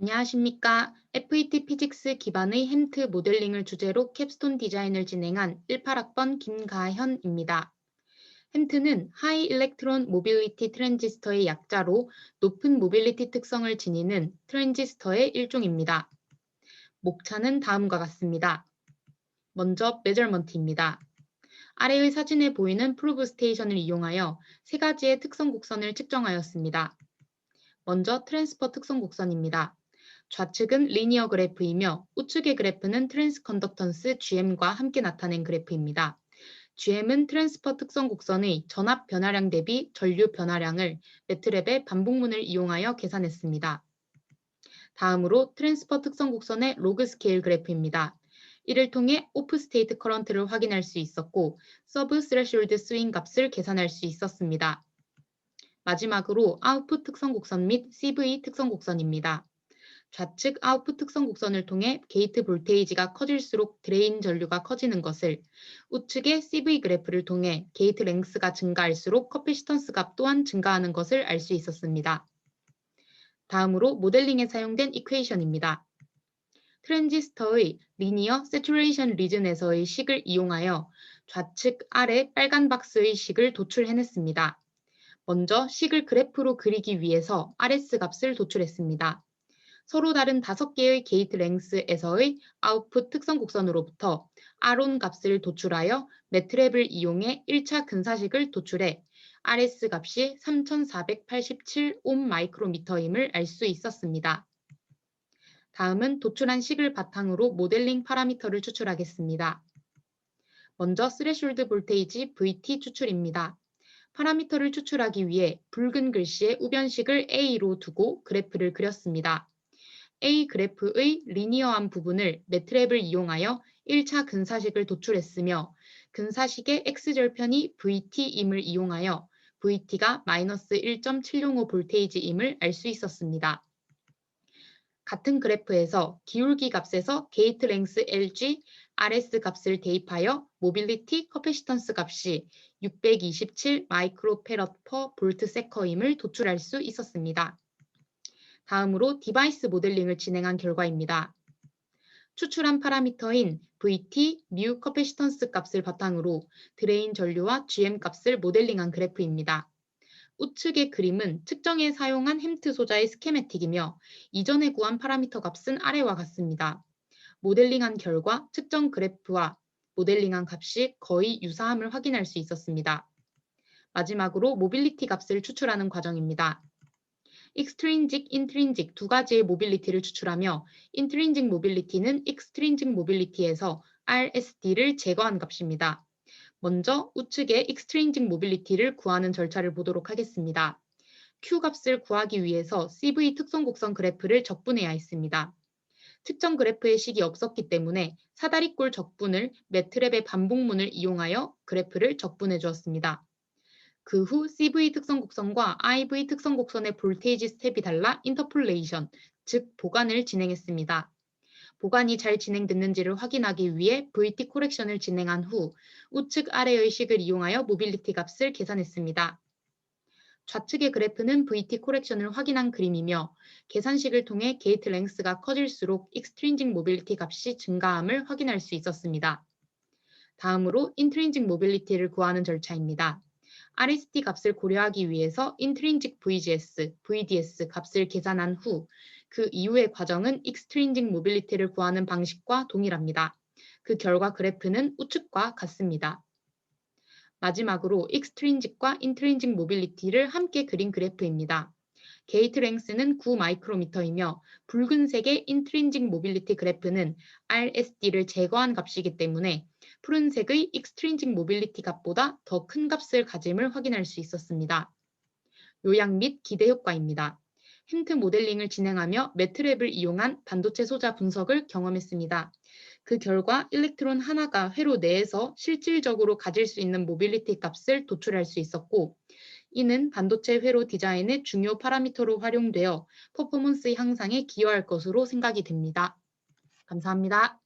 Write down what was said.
안녕하십니까. FET 피직스 기반의 햄트 모델링을 주제로 캡스톤 디자인을 진행한 18학번 김가현입니다. 햄트는 하이 일렉트론 모빌리티 트랜지스터의 약자로 높은 모빌리티 특성을 지니는 트랜지스터의 일종입니다. 목차는 다음과 같습니다. 먼저 메저먼트입니다. 아래의 사진에 보이는 프로브 스테이션을 이용하여 세 가지의 특성 곡선을 측정하였습니다. 먼저 트랜스퍼 특성 곡선입니다. 좌측은 리니어 그래프이며 우측의 그래프는 트랜스컨덕턴스 GM과 함께 나타낸 그래프입니다. GM은 트랜스퍼 특성 곡선의 전압 변화량 대비 전류 변화량을 매트랩의 반복문을 이용하여 계산했습니다. 다음으로 트랜스퍼 특성 곡선의 로그 스케일 그래프입니다. 이를 통해 오프 스테이트 커런트를 확인할 수 있었고 서브 스레숄드 스윙 값을 계산할 수 있었습니다. 마지막으로 아웃풋 특성 곡선 및 CV 특성 곡선입니다. 좌측 아웃풋 특성 곡선을 통해 게이트 볼테이지가 커질수록 드레인 전류가 커지는 것을, 우측의 CV 그래프를 통해 게이트 랭스가 증가할수록 커피시턴스 값 또한 증가하는 것을 알 수 있었습니다. 다음으로 모델링에 사용된 이퀘이션입니다. 트랜지스터의 리니어 세츄레이션 리즌에서의 식을 이용하여 좌측 아래 빨간 박스의 식을 도출해냈습니다. 먼저 식을 그래프로 그리기 위해서 RS 값을 도출했습니다. 서로 다른 5개의 게이트 랭스에서의 아웃풋 특성 곡선으로부터 R온 값을 도출하여 매트랩을 이용해 1차 근사식을 도출해 RS 값이 3487옴 마이크로미터임을 알 수 있었습니다. 다음은 도출한 식을 바탕으로 모델링 파라미터를 추출하겠습니다. 먼저 스레숄드 볼테이지 VT 추출입니다. 파라미터를 추출하기 위해 붉은 글씨의 우변식을 A로 두고 그래프를 그렸습니다. A 그래프의 리니어한 부분을 매트랩을 이용하여 1차 근사식을 도출했으며 근사식의 x절편이 VT임을 이용하여 VT가 마이너스 1.705 볼테이지임을 알 수 있었습니다. 같은 그래프에서 기울기 값에서 게이트 랭스 LG, RS 값을 대입하여 모빌리티 커패시턴스 값이 627 마이크로페럿 퍼 볼트 세커임을 도출할 수 있었습니다. 다음으로 디바이스 모델링을 진행한 결과입니다. 추출한 파라미터인 VT, 뮤 커패시턴스 값을 바탕으로 드레인 전류와 GM 값을 모델링한 그래프입니다. 우측의 그림은 측정에 사용한 햄트 소자의 스케매틱이며 이전에 구한 파라미터 값은 아래와 같습니다. 모델링한 결과 측정 그래프와 모델링한 값이 거의 유사함을 확인할 수 있었습니다. 마지막으로 모빌리티 값을 추출하는 과정입니다. 익스트린직, 인트린직 두 가지의 모빌리티를 추출하며 인트린직 모빌리티는 익스트린직 모빌리티에서 RSD를 제거한 값입니다. 먼저 우측의 익스트린직 모빌리티를 구하는 절차를 보도록 하겠습니다. Q 값을 구하기 위해서 CV 특성 곡선 그래프를 적분해야 했습니다. 측정 그래프의 식이 없었기 때문에 사다리꼴 적분을 매트랩의 반복문을 이용하여 그래프를 적분해 주었습니다. 그 후 CV 특성 곡선과 IV 특성 곡선의 볼테이지 스텝이 달라 인터폴레이션, 즉 보관을 진행했습니다. 보관이 잘 진행됐는지를 확인하기 위해 VT 코렉션을 진행한 후 우측 아래의 식을 이용하여 모빌리티 값을 계산했습니다. 좌측의 그래프는 VT 코렉션을 확인한 그림이며 계산식을 통해 게이트 랭스가 커질수록 익스트린직 모빌리티 값이 증가함을 확인할 수 있었습니다. 다음으로 인트린직 모빌리티를 구하는 절차입니다. RSD 값을 고려하기 위해서 인트린직 VGS, VDS 값을 계산한 후 그 이후의 과정은 익스트린직 모빌리티를 구하는 방식과 동일합니다. 그 결과 그래프는 우측과 같습니다. 마지막으로 익스트린직과 인트린직 모빌리티를 함께 그린 그래프입니다. 게이트 랭스는 9 마이크로미터이며 붉은색의 인트린직 모빌리티 그래프는 RSD를 제거한 값이기 때문에 푸른색의 익스트린직 모빌리티 값보다 더 큰 값을 가짐을 확인할 수 있었습니다. 요약 및 기대 효과입니다. 햄트 모델링을 진행하며 매트랩을 이용한 반도체 소자 분석을 경험했습니다. 그 결과 일렉트론 하나가 회로 내에서 실질적으로 가질 수 있는 모빌리티 값을 도출할 수 있었고, 이는 반도체 회로 디자인의 중요 파라미터로 활용되어 퍼포먼스 향상에 기여할 것으로 생각이 됩니다. 감사합니다.